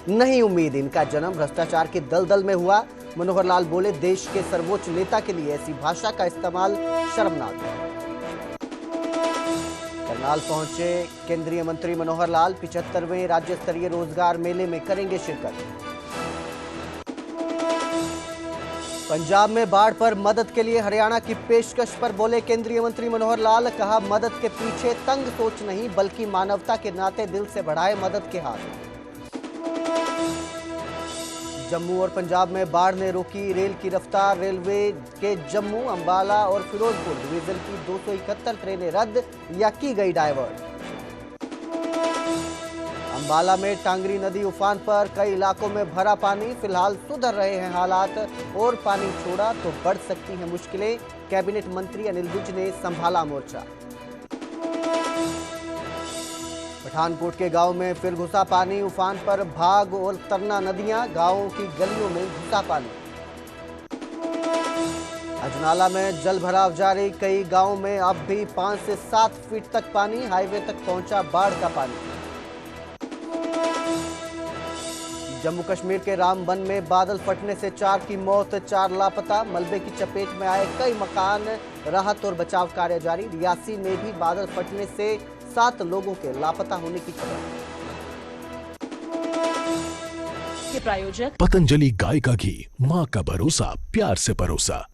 नहीं उम्मीद। इनका जन्म भ्रष्टाचार के दलदल में हुआ। मनोहर लाल बोले, देश के सर्वोच्च नेता के लिए ऐसी भाषा का इस्तेमाल शर्मनाक है। करनाल पहुंचे केंद्रीय मंत्री मनोहर लाल 75वें राज्य स्तरीय रोजगार मेले में करेंगे शिरकत। पंजाब में बाढ़ पर मदद के लिए हरियाणा की पेशकश पर बोले केंद्रीय मंत्री मनोहर लाल, कहा मदद के पीछे तंग सोच नहीं बल्कि मानवता के नाते दिल से बढ़ाए मदद के हाथ। जम्मू और पंजाब में बाढ़ ने रोकी रेल की रफ्तार। रेलवे के जम्मू, अंबाला और फिरोजपुर डिवीजन की 271 ट्रेनें रद्द या की गई डायवर्ट। अंबाला में टांगरी नदी उफान पर, कई इलाकों में भरा पानी। फिलहाल सुधर रहे हैं हालात और पानी छोड़ा तो बढ़ सकती हैं मुश्किलें। कैबिनेट मंत्री अनिल विज ने संभाला मोर्चा। पठानकोट के गांव में फिर घुसा पानी। उफान पर भाग और तरना नदियां, गांवों की गलियों में घुसा पानी। अजनाला में जल भराव जारी, कई गांवों में अब भी 5 से 7 फीट तक पानी। हाईवे तक पहुंचा बाढ़ का पानी। जम्मू कश्मीर के रामबन में बादल फटने से 4 की मौत, 4 लापता। मलबे की चपेट में आए कई मकान। राहत और बचाव कार्य जारी। रियासी में भी बादल फटने से 7 लोगों के लापता होने की खबर। के प्रायोजक पतंजलि गाय का घी, माँ का भरोसा, प्यार से परोसा।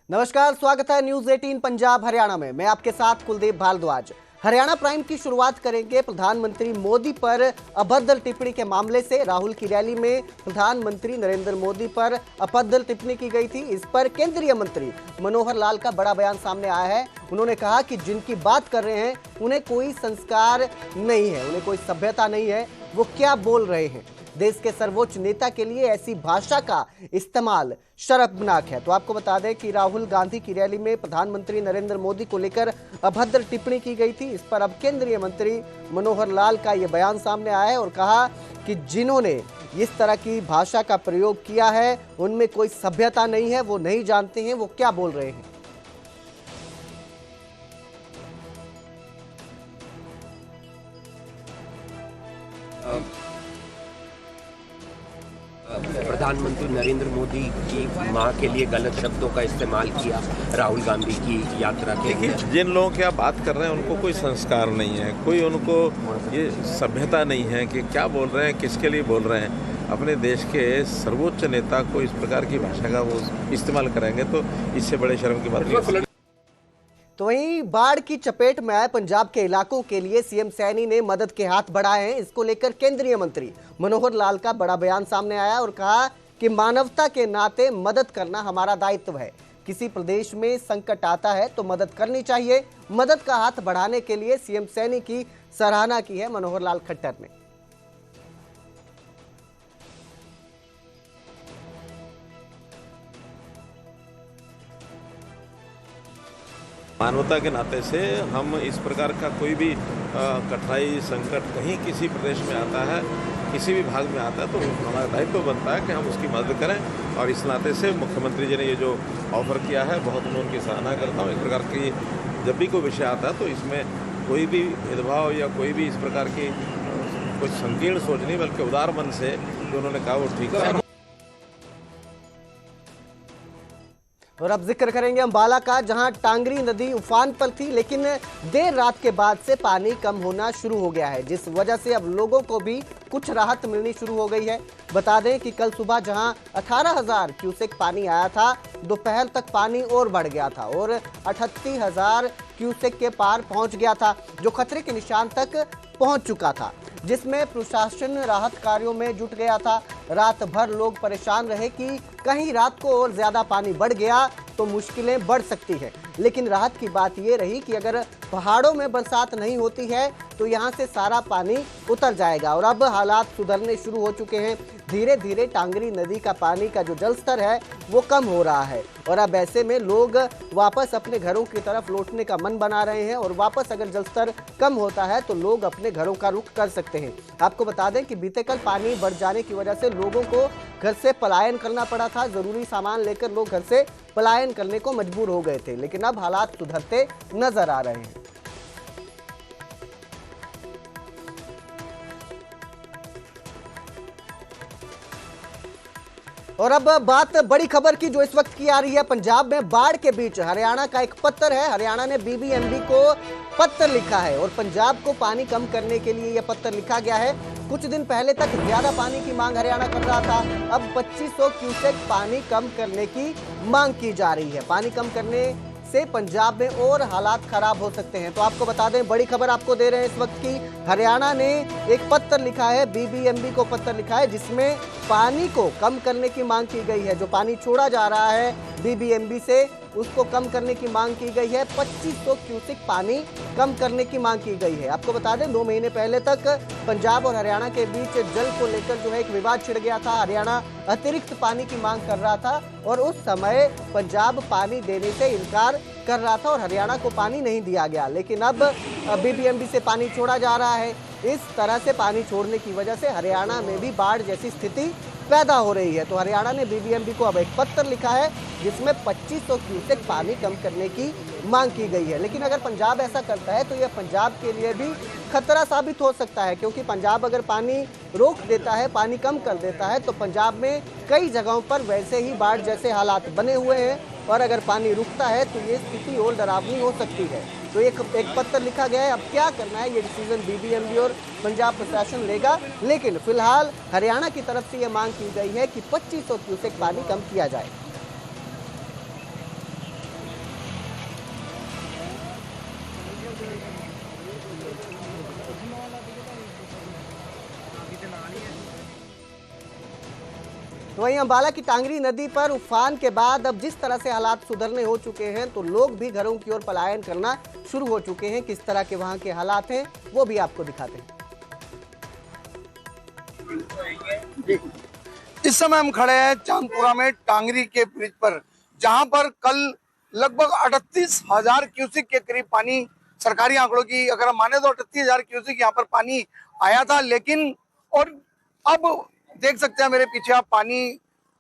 नमस्कार, स्वागत है न्यूज 18 पंजाब हरियाणा में। मैं आपके साथ कुलदीप भारद्वाज। हरियाणा प्राइम की शुरुआत करेंगे प्रधानमंत्री मोदी पर अभद्र टिप्पणी के मामले से। राहुल की रैली में प्रधानमंत्री नरेंद्र मोदी पर अभद्र टिप्पणी की गई थी। इस पर केंद्रीय मंत्री मनोहर लाल का बड़ा बयान सामने आया है। उन्होंने कहा कि जिनकी बात कर रहे हैं उन्हें कोई संस्कार नहीं है, उन्हें कोई सभ्यता नहीं है, वो क्या बोल रहे हैं। देश के सर्वोच्च नेता के लिए ऐसी भाषा का इस्तेमाल शर्मनाक है। तो आपको बता दें कि राहुल गांधी की रैली में प्रधानमंत्री नरेंद्र मोदी को लेकर अभद्र टिप्पणी की गई थी। इस पर अब केंद्रीय मंत्री मनोहर लाल का यह बयान सामने आया है और कहा कि जिन्होंने इस तरह की भाषा का प्रयोग किया है उनमें कोई सभ्यता नहीं है, वो नहीं जानते हैं वो क्या बोल रहे हैं। प्रधानमंत्री नरेंद्र मोदी की मां के लिए गलत शब्दों का इस्तेमाल किया राहुल गांधी की यात्रा के लिए। जिन लोगों की आप बात कर रहे हैं उनको कोई संस्कार नहीं है, कोई उनको ये सभ्यता नहीं है कि क्या बोल रहे हैं, किसके लिए बोल रहे हैं। अपने देश के सर्वोच्च नेता को इस प्रकार की भाषा का वो इस्तेमाल करेंगे तो इससे बड़े शर्म की बात नहीं। तो वहीं बाढ़ की चपेट में आए पंजाब के इलाकों के लिए सीएम सैनी ने मदद के हाथ बढ़ाए हैं। इसको लेकर केंद्रीय मंत्री मनोहर लाल का बड़ा बयान सामने आया और कहा कि मानवता के नाते मदद करना हमारा दायित्व है। किसी प्रदेश में संकट आता है तो मदद करनी चाहिए। मदद का हाथ बढ़ाने के लिए सीएम सैनी की सराहना की है मनोहर लाल खट्टर ने। मानवता के नाते से हम इस प्रकार का कोई भी कठिनाई संकट कहीं किसी प्रदेश में आता है, किसी भी भाग में आता है तो हमारा दायित्व बनता है कि हम उसकी मदद करें। और इस नाते से मुख्यमंत्री जी ने ये जो ऑफर किया है बहुत मैं उनकी सराहना करता हूँ। इस प्रकार की जब भी कोई विषय आता है तो इसमें कोई भी भेदभाव या कोई भी इस प्रकार की कोई संकीर्ण सोच नहीं बल्कि उदार मन से जो उन्होंने कहा वो ठीक है। और अब जिक्र करेंगे अंबाला का, जहां टांगरी नदी उफान पर थी लेकिन देर रात के बाद से पानी कम होना शुरू हो गया है, जिस वजह से अब लोगों को भी कुछ राहत मिलनी शुरू हो गई है। बता दें कि कल सुबह जहां 18,000 क्यूसेक पानी आया था, दोपहर तक पानी और बढ़ गया था और 38,000 क्यूसेक के पार पहुंच गया था, जो खतरे के निशान तक पहुंच चुका था, जिसमें प्रशासन राहत कार्यों में जुट गया था। रात भर लोग परेशान रहे कि कहीं रात को और ज्यादा पानी बढ़ गया तो मुश्किलें बढ़ सकती है। लेकिन राहत की बात यह रही कि अगर पहाड़ों में बरसात नहीं होती है तो यहाँ से सारा पानी उतर जाएगा। और अब हालात सुधरने शुरू हो चुके हैं। धीरे धीरे टांगरी नदी का पानी का जो जल स्तर है वो कम हो रहा है और अब ऐसे में लोग वापस अपने घरों की तरफ लौटने का मन बना रहे हैं। और वापस अगर जल स्तर कम होता है तो लोग अपने घरों का रुख कर सकते हैं। आपको बता दें कि बीते कल पानी बढ़ जाने की वजह से लोगों को घर से पलायन करना पड़ा था। जरूरी सामान लेकर लोग घर से पलायन करने को मजबूर हो गए थे, लेकिन अब हालात सुधरते नजर आ रहे हैं। और अब बात बड़ी खबर की जो इस वक्त की आ रही है। पंजाब में बाढ़ के बीच हरियाणा का एक पत्र है। हरियाणा ने बीबीएमबी को पत्र लिखा है और पंजाब को पानी कम करने के लिए यह पत्र लिखा गया है। कुछ दिन पहले तक ज्यादा पानी की मांग हरियाणा कर रहा था, अब 2500 क्यूसेक पानी कम करने की मांग की जा रही है। पानी कम करने से पंजाब में और हालात खराब हो सकते हैं। तो आपको बता दें, बड़ी खबर आपको दे रहे हैं इस वक्त की। हरियाणा ने एक पत्र लिखा है, बीबीएमबी को पत्र लिखा है, जिसमें पानी को कम करने की मांग की गई है। जो पानी छोड़ा जा रहा है बीबीएमबी से उसको कम करने की मांग की गई है। 2500 क्यूसेक पानी कम करने की मांग की गई है। आपको बता दें 2 महीने पहले तक पंजाब और हरियाणा के बीच जल को लेकर जो है एक विवाद छिड़ गया था। हरियाणा अतिरिक्त पानी की मांग कर रहा था और उस समय पंजाब पानी देने से इनकार कर रहा था और हरियाणा को पानी नहीं दिया गया। लेकिन अब बीबीएमबी से पानी छोड़ा जा रहा है। इस तरह से पानी छोड़ने की वजह से हरियाणा में भी बाढ़ जैसी स्थिति पैदा हो रही है। तो हरियाणा ने बीबीएमबी को अब एक पत्र लिखा है जिसमें 2500 क्यूसेक पानी कम करने की मांग की गई है। लेकिन अगर पंजाब ऐसा करता है तो यह पंजाब के लिए भी खतरा साबित हो सकता है, क्योंकि पंजाब अगर पानी रोक देता है, पानी कम कर देता है, तो पंजाब में कई जगहों पर वैसे ही बाढ़ जैसे हालात बने हुए हैं और अगर पानी रुकता है तो ये स्थिति और डरावनी हो सकती है। तो एक पत्र लिखा गया है। अब क्या करना है ये डिसीजन बीबीएमबी और पंजाब प्रशासन लेगा, लेकिन फिलहाल हरियाणा की तरफ से ये मांग की गई है कि 2500 क्यूसेक पानी कम किया जाए। तो वहीं अंबाला की टांगरी नदी पर उफान के बाद अब जिस तरह से हालात सुधरने हो चुके हैं तो लोग भी घरों की ओर पलायन करना शुरू हो चुके हैं। किस तरह के वहां के हालात हैं वो भी आपको दिखाते हैं। इस समय हम खड़े हैं चांदपुरा में टांगरी के ब्रिज पर, जहां पर कल लगभग 38,000 क्यूसेक के करीब पानी, सरकारी आंकड़ों की अगर हम माने तो 38,000 क्यूसेक यहाँ पर पानी आया था। लेकिन और अब देख सकते हैं मेरे पीछे आप, पानी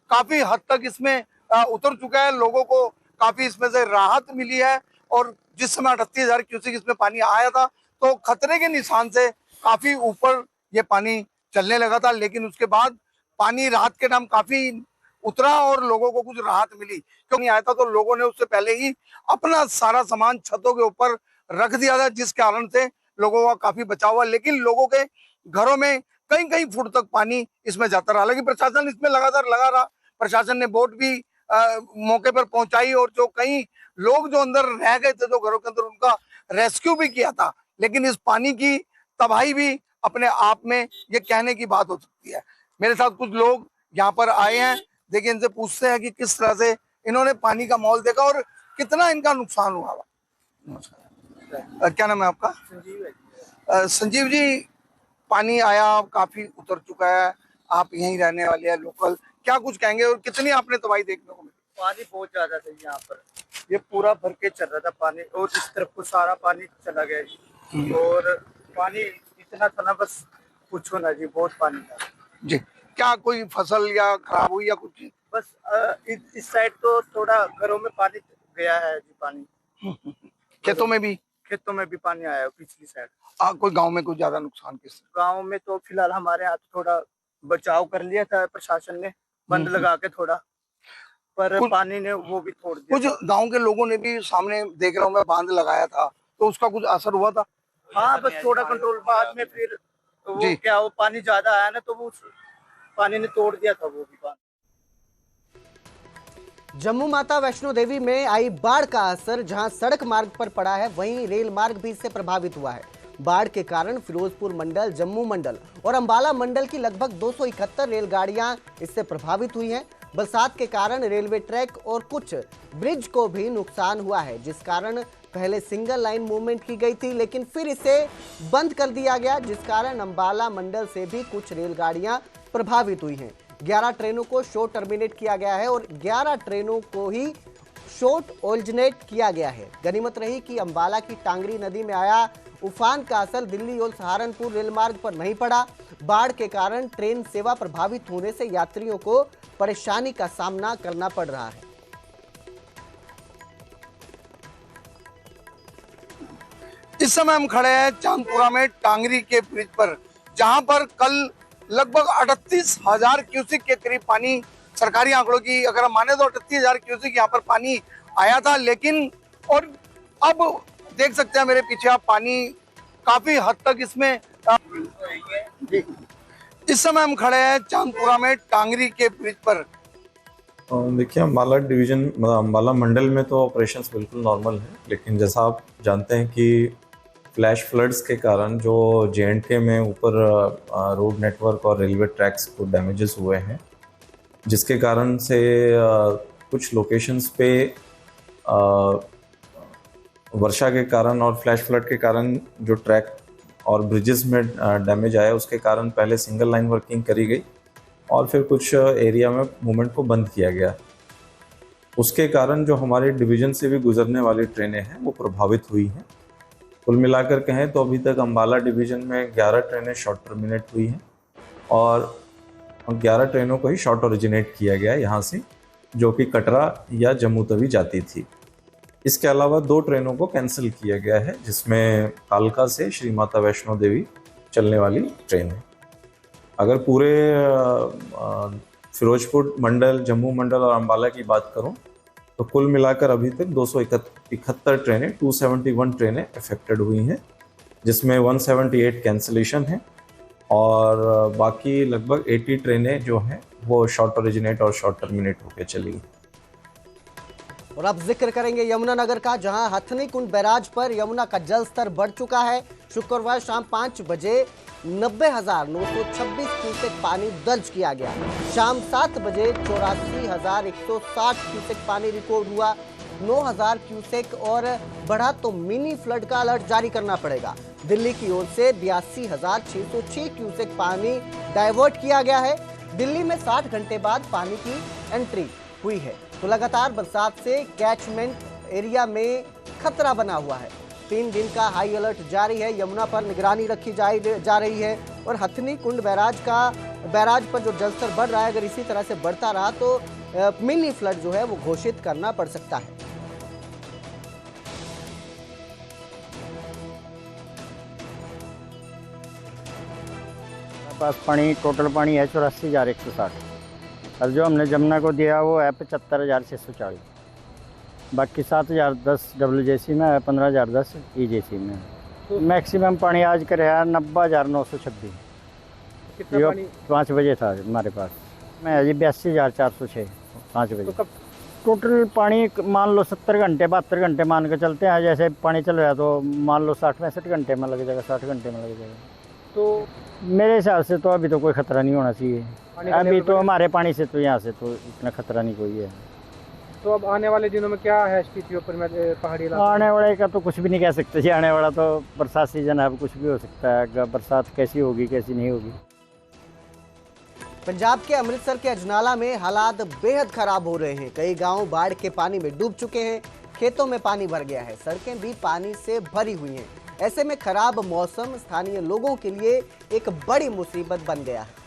काफी हद तक इसमें उतर चुका है। लोगों को काफी इसमें से राहत मिली है और जिस समय 38,000 क्यूसेक इसमें पानी आया था तो खतरे के निशान से काफी ऊपर ये पानी चलने लगा था। लेकिन उसके बाद पानी राहत के नाम काफी उतरा और लोगों को कुछ राहत मिली। क्यों नहीं आया था तो लोगों ने उससे पहले ही अपना सारा सामान छतों के ऊपर रख दिया था, जिस कारण से लोगों का काफी बचाव हुआ। लेकिन लोगों के घरों में कई कई फुट तक पानी इसमें जाता रहा। हालांकि प्रशासन इसमें लगातार लगा रहा। प्रशासन ने बोट भी मौके पर पहुंचाई और जो कई लोग जो अंदर रह गए थे तो घरों के अंदर, उनका रेस्क्यू भी किया था। लेकिन इस पानी की तबाही भी अपने आप में ये कहने की बात हो सकती है। मेरे साथ कुछ लोग यहाँ पर आए हैं, देखिए इनसे पूछते हैं कि किस तरह से इन्होंने पानी का माहौल देखा और कितना इनका नुकसान हुआ। क्या नाम है आपका? संजीव जी, पानी आया, काफी उतर चुका है, आप यहीं रहने वाले हैं, लोकल, क्या कुछ कहेंगे और कितनी आपने तबाही देखने को मिली? पानी बहुत ज्यादा था यहाँ पर, ये पूरा भर के चल रहा था पानी और इस तरफ को सारा पानी चला गया जी। और पानी इतना था ना, बस पूछो ना जी, बहुत पानी था जी। क्या कोई फसल या खराब हुई या कुछ? बस इस साइड तो थोड़ा घरों में पानी गया है जी, पानी खेतों में भी पानी आया है पिछली साइड। कोई गांव में कुछ ज्यादा नुकसान? किस गांव में तो फिलहाल हमारे यहाँ थोड़ा बचाव कर लिया था प्रशासन ने, बंद लगा के थोड़ा, पर पानी ने वो भी छोड़ दिया। कुछ गांव के लोगों ने भी, सामने देख रहा हूँ मैं, बांध लगाया था, तो उसका कुछ असर हुआ था? हाँ, बस थोड़ा कंट्रोल, बाद में फिर वो क्या, वो पानी ज्यादा आया ना तो वो पानी ने तोड़ दिया था वो भी पानी। जम्मू माता वैष्णो देवी में आई बाढ़ का असर जहां सड़क मार्ग पर पड़ा है, वहीं रेल मार्ग भी इससे प्रभावित हुआ है। बाढ़ के कारण फिरोजपुर मंडल, जम्मू मंडल और अंबाला मंडल की लगभग 271 रेलगाड़ियां इससे प्रभावित हुई हैं। बरसात के कारण रेलवे ट्रैक और कुछ ब्रिज को भी नुकसान हुआ है, जिस कारण पहले सिंगल लाइन मूवमेंट की गई थी, लेकिन फिर इसे बंद कर दिया गया, जिस कारण अंबाला मंडल से भी कुछ रेलगाड़ियां प्रभावित हुई हैं। 11 ट्रेनों को शॉर्ट टर्मिनेट किया गया है और 11 ट्रेनों को ही शॉर्ट ओरिजिनेट किया गया है। गनीमत रही कि अंबाला की टांगरी नदी में आया उफान का असर दिल्ली और सहारनपुर रेल मार्ग पर नहीं पड़ा। बाढ़ के कारण ट्रेन सेवा प्रभावित होने से यात्रियों को परेशानी का सामना करना पड़ रहा है। इस समय हम खड़े हैं चांदपुरा में टांगरी के ब्रिज पर, जहां पर कल लगभग 38,000 क्यूसेक के करीब पानी, सरकारी आंकड़ों की अगर हम माने तो 38,000 क्यूसेक यहाँ पर पानी आया था। लेकिन और अब देख सकते हैं मेरे पीछे आप, पानी काफी हद तक इसमें इस समय हम खड़े हैं चांदपुरा में टांगरी के ब्रिज पर। देखिए, अम्बाला डिवीजन अम्बाला मंडल में तो ऑपरेशंस बिल्कुल नॉर्मल है, लेकिन जैसा आप जानते हैं कि फ्लैश फ्लड्स के कारण जो J&K में ऊपर रोड नेटवर्क और रेलवे ट्रैक्स को डैमेजेस हुए हैं, जिसके कारण से कुछ लोकेशंस पे वर्षा के कारण और फ्लैश फ्लड के कारण जो ट्रैक और ब्रिजेस में डैमेज आया, उसके कारण पहले सिंगल लाइन वर्किंग करी गई और फिर कुछ एरिया में मूवमेंट को बंद किया गया। उसके कारण जो हमारे डिवीज़न से भी गुजरने वाली ट्रेनें हैं वो प्रभावित हुई हैं। कुल मिलाकर कहें तो अभी तक अम्बाला डिवीज़न में 11 ट्रेनें शॉर्ट टर्मिनेट हुई हैं और 11 ट्रेनों को ही शॉर्ट ओरिजिनेट किया गया यहाँ से, जो कि कटरा या जम्मू तवी जाती थी। इसके अलावा 2 ट्रेनों को कैंसिल किया गया है, जिसमें कालका से श्री माता वैष्णो देवी चलने वाली ट्रेन है। अगर पूरे फिरोजपुर मंडल, जम्मू मंडल और अम्बाला की बात करूं तो कुल मिलाकर अभी तक 271 ट्रेनें, 271 ट्रेनें अफेक्टेड हुई हैं, जिसमें 178 कैंसिलेशन है और बाकी लगभग 80 ट्रेनें जो हैं वो शॉर्ट ओरिजिनेट और शॉर्ट टर्मिनेट होकर चली। और अब जिक्र करेंगे यमुनानगर का, जहां हथनी कुंड बैराज पर यमुना का जल स्तर बढ़ चुका है। शुक्रवार शाम 5 बजे 90,926 क्यूसेक पानी दर्ज किया गया। शाम 7 बजे 84,160 क्यूसेक पानी रिकॉर्ड हुआ। 9,000 क्यूसेक और बढ़ा तो मिनी फ्लड का अलर्ट जारी करना पड़ेगा। दिल्ली की ओर से 82,606 क्यूसेक पानी डाइवर्ट किया गया है। दिल्ली में 60 घंटे बाद पानी की एंट्री हुई है, तो लगातार बरसात से कैचमेंट एरिया में खतरा बना हुआ है। 3 दिन का हाई अलर्ट जारी है। यमुना पर निगरानी रखी जा रही है और हथनी कुंड बैराज पर जो जलस्तर बढ़ रहा है, अगर इसी तरह से बढ़ता रहा तो मिनी फ्लड जो है वो घोषित करना पड़ सकता है। पास पानी, टोटल पानी है 84,160 और जो हमने जमुना को दिया वो है 75,640। बाकी 7,010 WJC में है, 15,010 EJC में है। तो मैक्सिमम पानी आज का रहा 90,926। कितना पानी? 5 बजे था हमारे पास में, अभी 82,406 5 बजे। तो टोटल पानी मान लो 70 घंटे 72 घंटे मान के चलते हैं। जैसे पानी चल रहा है तो मान लो 60-65 घंटे में लग जाएगा, 60 घंटे में लग जाएगा। तो मेरे हिसाब से तो अभी तो कोई खतरा नहीं होना चाहिए। अभी तो हमारे पानी से तो यहाँ से तो इतना खतरा नहीं कोई है। तो अब आने वाले दिनों में क्या है स्थिति ऊपर में पहाड़ी इलाके? आने वाले का तो कुछ भी नहीं कह सकते जी। आने वाला तो बरसात सीजन है, अब कुछ भी हो सकता है। बरसात कैसी होगी कैसी नहीं होगी। पंजाब के अमृतसर के अजनाला में हालात बेहद खराब हो रहे हैं। कई गांव बाढ़ के पानी में डूब चुके हैं, खेतों में पानी भर गया है, सड़कें भी पानी से भरी हुई हैं। ऐसे में खराब मौसम स्थानीय लोगों के लिए एक बड़ी मुसीबत बन गया है।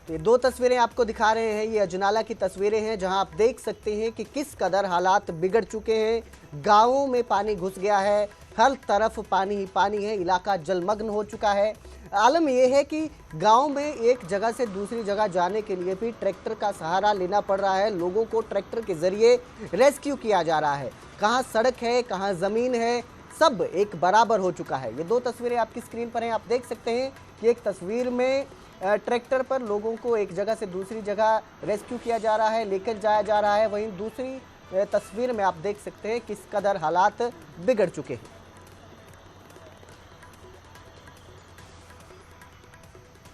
ये 2 तस्वीरें आपको दिखा रहे हैं, ये अजनाला की तस्वीरें हैं, जहां आप देख सकते हैं कि किस कदर हालात बिगड़ चुके हैं। गांवों में पानी घुस गया है, हर तरफ पानी ही पानी है, इलाका जलमग्न हो चुका है। आलम यह है कि गांव में एक जगह से दूसरी जगह जाने के लिए भी ट्रैक्टर का सहारा लेना पड़ रहा है। लोगों को ट्रैक्टर के जरिए रेस्क्यू किया जा रहा है। कहाँ सड़क है, कहाँ ज़मीन है, सब एक बराबर हो चुका है। ये 2 तस्वीरें आपकी स्क्रीन पर हैं। आप देख सकते हैं कि एक तस्वीर में ट्रैक्टर पर लोगों को एक जगह से दूसरी जगह रेस्क्यू किया जा रहा है, लेकर जाया जा रहा है। वहीं दूसरी तस्वीर में आप देख सकते हैं किस कदर हालात बिगड़ चुके हैं।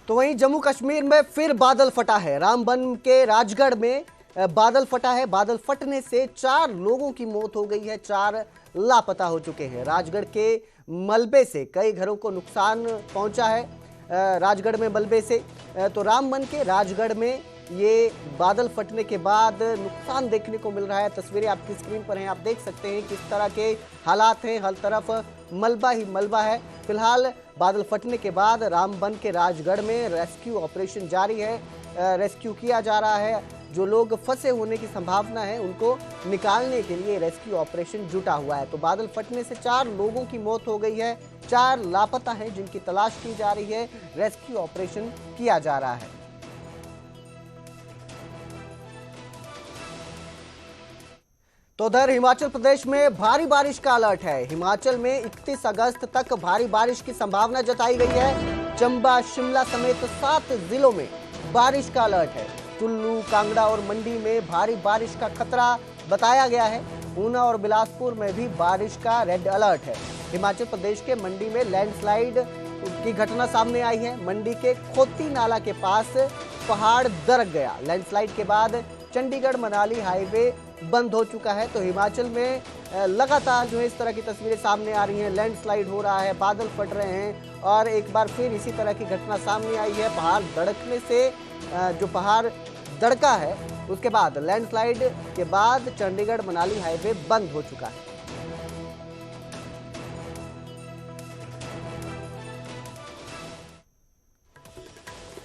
तो वहीं जम्मू कश्मीर में फिर बादल फटा है। रामबन के राजगढ़ में बादल फटा है। बादल फटने से 4 लोगों की मौत हो गई है, 4 लापता हो चुके हैं। राजगढ़ के मलबे से कई घरों को नुकसान पहुंचा है। राजगढ़ में मलबे से तो रामबन के राजगढ़ में ये बादल फटने के बाद नुकसान देखने को मिल रहा है। तस्वीरें आपकी स्क्रीन पर हैं, आप देख सकते हैं किस तरह के हालात हैं। हर तरफ मलबा ही मलबा है। फिलहाल बादल फटने के बाद रामबन के राजगढ़ में रेस्क्यू ऑपरेशन जारी है। रेस्क्यू किया जा रहा है। जो लोग फंसे होने की संभावना है उनको निकालने के लिए रेस्क्यू ऑपरेशन जुटा हुआ है। तो बादल फटने से 4 लोगों की मौत हो गई है, 4 लापता हैं जिनकी तलाश की जा रही है। रेस्क्यू ऑपरेशन किया जा रहा है। तो उधर हिमाचल प्रदेश में भारी बारिश का अलर्ट है। हिमाचल में 31 अगस्त तक भारी बारिश की संभावना जताई गई है। चंबा, शिमला समेत 7 जिलों में बारिश का अलर्ट है। कुल्लू, कांगड़ा और मंडी में भारी बारिश का खतरा बताया गया है। ऊना और बिलासपुर में भी बारिश का रेड अलर्ट है। हिमाचल प्रदेश के मंडी में लैंडस्लाइड की घटना सामने आई है। मंडी के खोती नाला के पास पहाड़ दरक गया। लैंडस्लाइड के बाद चंडीगढ़ मनाली हाईवे बंद हो चुका है। तो हिमाचल में लगातार जो है इस तरह की तस्वीरें सामने आ रही हैं। लैंडस्लाइड हो रहा है, बादल फट रहे हैं और एक बार फिर इसी तरह की घटना सामने आई है। पहाड़ धड़कने से जो पहाड़ धड़का है उसके बाद लैंडस्लाइड के बाद चंडीगढ़ मनाली हाईवे बंद हो चुका है।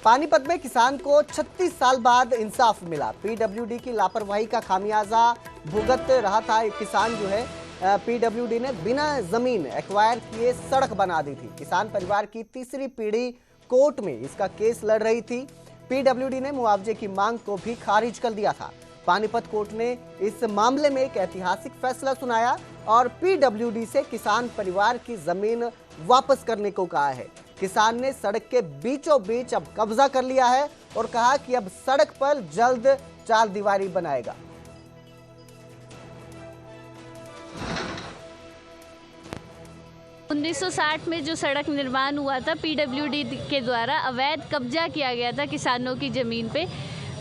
पानीपत में किसान को 36 साल बाद इंसाफ मिला। पीडब्ल्यूडी की लापरवाही का खामियाजा भुगत रहा था किसान जो है। पीडब्ल्यूडी ने बिना जमीन एक्वायर किए सड़क बना दी थी। किसान परिवार की तीसरी पीढ़ी कोर्ट में इसका केस लड़ रही थी। पीडब्ल्यूडी ने मुआवजे की मांग को भी खारिज कर दिया था। पानीपत कोर्ट ने इस मामले में एक ऐतिहासिक फैसला सुनाया और पीडब्ल्यूडी से किसान परिवार की जमीन वापस करने को कहा है। किसान ने सड़क के बीचों बीच अब कब्जा कर लिया है और कहा कि अब सड़क पर जल्द 4 दीवारी बनाएगा। उन्नीस 1960 में जो सड़क निर्माण हुआ था पीडब्ल्यूडी के द्वारा अवैध कब्जा किया गया था किसानों की ज़मीन पे।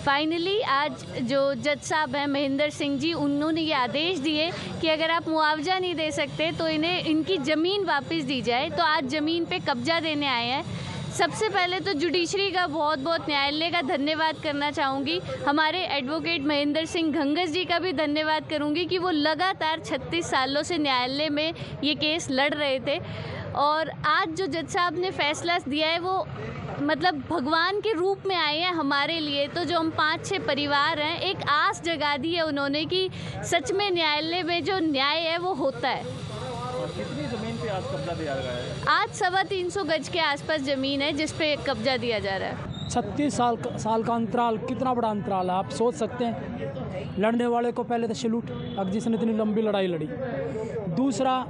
फाइनली आज जो जज साहब हैं महेंद्र सिंह जी, उन्होंने ये आदेश दिए कि अगर आप मुआवजा नहीं दे सकते तो इन्हें इनकी ज़मीन वापस दी जाए। तो आज ज़मीन पे कब्जा देने आए हैं। सबसे पहले तो जुडिशरी का बहुत बहुत न्यायालय का धन्यवाद करना चाहूँगी। हमारे एडवोकेट महेंद्र सिंह घंगस जी का भी धन्यवाद करूँगी कि वो लगातार 36 सालों से न्यायालय में ये केस लड़ रहे थे और आज जो जज साहब ने फैसला दिया है वो मतलब भगवान के रूप में आए हैं हमारे लिए। तो जो हम 5-6 परिवार हैं, एक आस जगा दी है उन्होंने कि सच में न्यायालय में जो न्याय है वो होता है। कितनी ज़मीन पे आज कब्जा दिया गया है? आज 350 गज के आसपास ज़मीन है जिस पे कब्जा दिया जा रहा है। 36 साल का अंतराल कितना बड़ा अंतराल है, आप सोच सकते हैं। लड़ने वाले को पहले तो सैल्यूट, अब जिसने इतनी लंबी लड़ाई लड़ी। दूसरा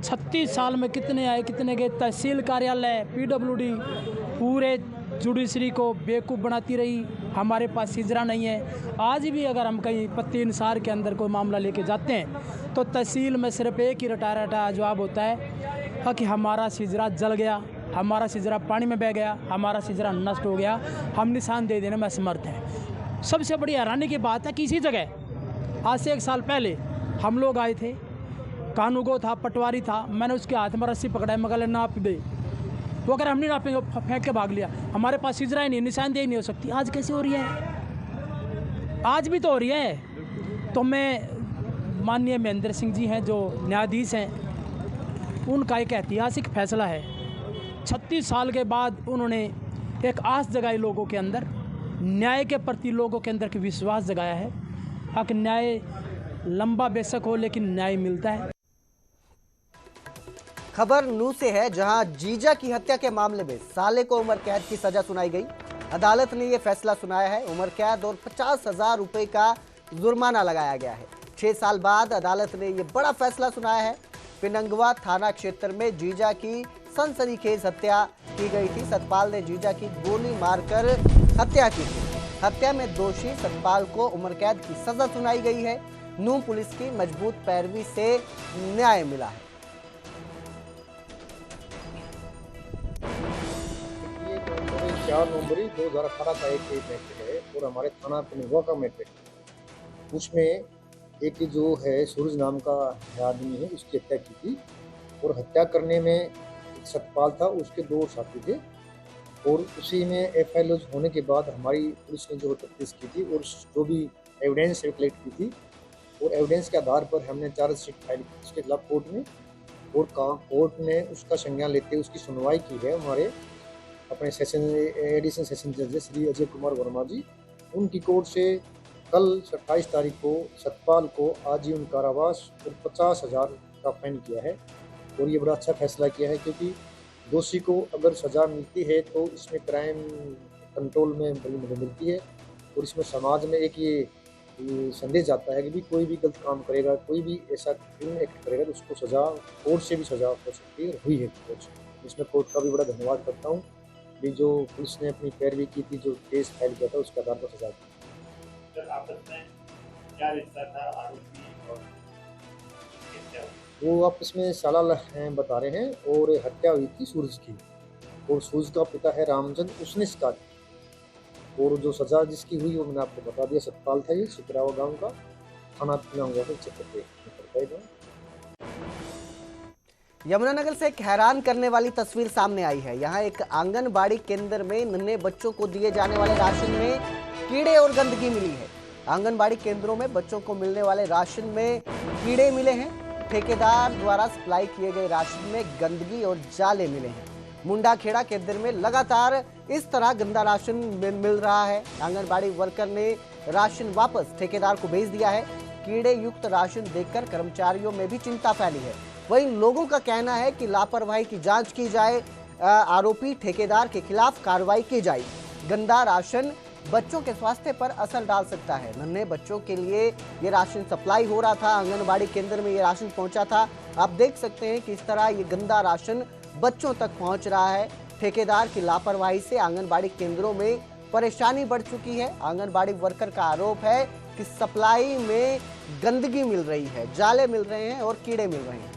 36 साल में कितने आए कितने गए। तहसील कार्यालय, पीडब्ल्यूडी पूरे जुडिशरी को बेवकूफ़ बनाती रही। हमारे पास सिजरा नहीं है। आज भी अगर हम कहीं पत्ती इंसार के अंदर कोई मामला लेके जाते हैं तो तहसील में सिर्फ एक ही रटा जवाब होता है कि हमारा सिजरा जल गया, हमारा सिजरा पानी में बह गया, हमारा सिजरा नष्ट हो गया, हम निशान दे देने में असमर्थ हैं। सबसे बड़ी हैरानी की बात है कि इसी जगह आज से 1 साल पहले हम लोग आए थे, कानूगो था, पटवारी था, मैंने उसके हाथ में रस्सी पकड़ा, मगर नाप दे। वो अगर हम नहीं नापेंगे फेंक के भाग लिया। हमारे पास सिजरा ही नहीं, निशानदेही नहीं हो सकती। आज कैसे हो रही है? आज भी तो हो रही है। तो मैं माननीय महेंद्र सिंह जी हैं जो न्यायाधीश हैं, उनका एक ऐतिहासिक फैसला है। 36 साल के बाद उन्होंने एक आस जगाई लोगों के अंदर, न्याय के प्रति लोगों के अंदर की विश्वास जगाया है कि न्याय लंबा बेशक हो लेकिन न्याय मिलता है। खबर नू से है, जहां जीजा की हत्या के मामले में साले को उम्र कैद की सजा सुनाई गई। अदालत ने यह फैसला सुनाया है। उम्र कैद और 50,000 रुपए का जुर्माना लगाया गया है। 6 साल बाद अदालत ने यह बड़ा फैसला सुनाया है। पिनंगवा थाना क्षेत्र में जीजा की सनसनीखेज हत्या की गई थी। सतपाल ने जीजा की गोली मारकर हत्या की थी। हत्या में दोषी सतपाल को उम्र कैद की सजा सुनाई गई है। नूंह पुलिस की मजबूत पैरवी से न्याय मिला है। 4 नवंबर 2018 का एक मैटर है और हमारे थाना पिनवा का मैटर है। उसमें एक जो है सूरज नाम का आदमी है, उसकी हत्या की थी और हत्या करने में एक सतपाल था, उसके 2 साथी थे और उसी में एफआईआर होने के बाद हमारी पुलिस ने जो तफ्तीश की थी और जो भी एविडेंस कलेक्ट की थी और एविडेंस के आधार पर हमने चार्जशीट फाइल की उसके खिलाफ कोर्ट में और कोर्ट ने उसका संज्ञान लेते उसकी सुनवाई की है। हमारे अपने एडिशनल सेशन जज श्री अजय कुमार वर्मा जी, उनकी कोर्ट से कल 28 तारीख को सतपाल को आजीवन कारावास और 50,000 का फाइन किया है और ये बड़ा अच्छा फैसला किया है क्योंकि दोषी को अगर सज़ा मिलती है तो इसमें क्राइम कंट्रोल में बड़ी मदद मिलती है और इसमें समाज में एक ये संदेश जाता है कि भी कोई भी गलत काम करेगा, कोई भी ऐसा क्रिमिनल एक्ट करेगा तो उसको सज़ा कोर्ट से भी सज़ा हो सकती है, हुई है कोर्ट से। इसमें कोर्ट का भी बड़ा धन्यवाद करता हूँ भी जो पुलिस ने अपनी पैरवी की थी, जो केस फाइल किया था उसके आधार पर सज़ा दी। वो आपस में साला बता रहे हैं और हत्या हुई थी सूरज की और सूरज का पिता है रामचंद्र, उसने शिकार की और जो सजा जिसकी हुई वो मैंने आपको बता दिया। सतपाल था ये सुतरावा गांव का, थाना क्षेत्र। यमुनानगर से एक हैरान करने वाली तस्वीर सामने आई है। यहाँ एक आंगनबाड़ी केंद्र में नन्हे बच्चों को दिए जाने वाले राशन में कीड़े और गंदगी मिली है। आंगनबाड़ी केंद्रों में बच्चों को मिलने वाले राशन में कीड़े मिले हैं। ठेकेदार द्वारा सप्लाई किए गए राशन में गंदगी और जाले मिले हैं। मुंडा खेड़ा केंद्र में लगातार इस तरह गंदा राशन मिल रहा है। आंगनबाड़ी वर्कर ने राशन वापस ठेकेदार को भेज दिया है। कीड़े युक्त राशन देखकर कर्मचारियों में भी चिंता फैली है। वहीं लोगों का कहना है कि लापरवाही की जांच की जाए, आरोपी ठेकेदार के खिलाफ कार्रवाई की जाए। गंदा राशन बच्चों के स्वास्थ्य पर असर डाल सकता है। नन्हे बच्चों के लिए ये राशन सप्लाई हो रहा था, आंगनबाड़ी केंद्र में ये राशन पहुंचा था। आप देख सकते हैं कि इस तरह ये गंदा राशन बच्चों तक पहुंच रहा है। ठेकेदार की लापरवाही से आंगनबाड़ी केंद्रों में परेशानी बढ़ चुकी है। आंगनबाड़ी वर्कर का आरोप है कि सप्लाई में गंदगी मिल रही है, जाले मिल रहे हैं और कीड़े मिल रहे हैं।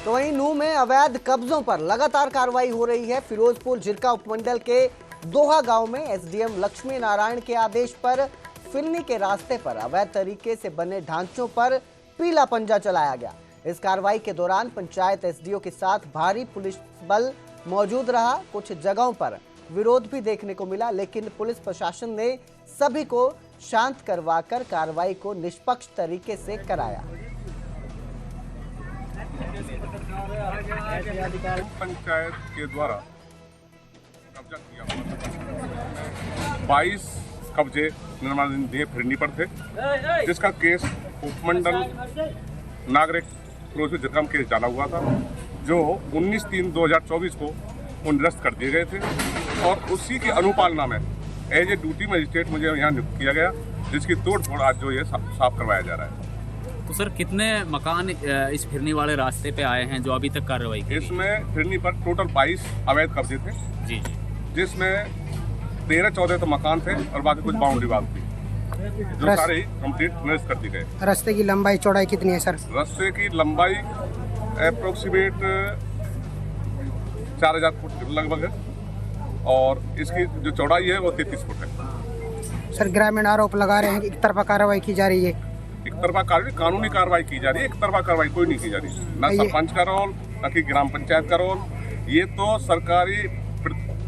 तो वहीं नूह में अवैध कब्जों पर लगातार कार्रवाई हो रही है। फिरोजपुर जिरका उपमंडल के दोहा गांव में एसडीएम लक्ष्मी नारायण के आदेश पर फिरनी के रास्ते पर अवैध तरीके से बने ढांचों पर पीला पंजा चलाया गया। इस कार्रवाई के दौरान पंचायत एसडीओ के साथ भारी पुलिस बल मौजूद रहा। कुछ जगहों पर विरोध भी देखने को मिला, लेकिन पुलिस प्रशासन ने सभी को शांत करवाकर कार्रवाई को निष्पक्ष तरीके से कराया। पंचायत के द्वारा कब्जा किया हुआ 22 कब्जे निर्माणाधीन फिरनी पर थे, जिसका केस उपमंडल नागरिक प्रोसेस जगम केस डाला हुआ था, जो 19/3/2024 को निरस्त कर दिए गए थे और उसी की अनुपालना में एज ए ड्यूटी मजिस्ट्रेट मुझे यहाँ नियुक्त किया गया, जिसकी तोड़-फोड़ आज जो ये साफ करवाया जा रहा है। तो सर कितने मकान इस फिरनी वाले रास्ते पे आए हैं जो अभी तक कार्रवाई की? इसमें फिरनी पर टोटल 22 अवैध कब्जे थे जी, जिसमें 13-14 तो मकान थे और बाकी कुछ बाउंड्री वाल थी, जो सारे ही कंप्लीट निरस्त कर दिए गए। रास्ते की लंबाई चौड़ाई कितनी है सर? रास्ते की लंबाई अप्रोक्सीमेट 4000 फुट लगभग है और इसकी जो चौड़ाई है वो 33 फुट है। सर ग्रामीण आरोप लगा रहे हैं कि एक तरफा कार्रवाई की जा रही है। एक तरफा कार्रवाई, कानूनी कार्रवाई की जा रही है, एक तरफा कार्रवाई कोई नहीं की जा रही, न सरपंच का रोल न कि ग्राम पंचायत का रोल। ये तो सरकारी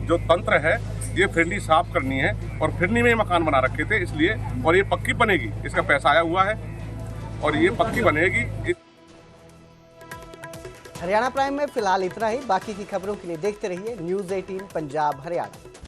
जो तंत्र है, ये फिरनी साफ करनी है और फिरनी में मकान बना रखे थे इसलिए, और ये पक्की बनेगी, इसका पैसा आया हुआ है और ये पक्की बनेगी। हरियाणा प्राइम में फिलहाल इतना ही। बाकी की खबरों के लिए देखते रहिए न्यूज़ 18 पंजाब हरियाणा।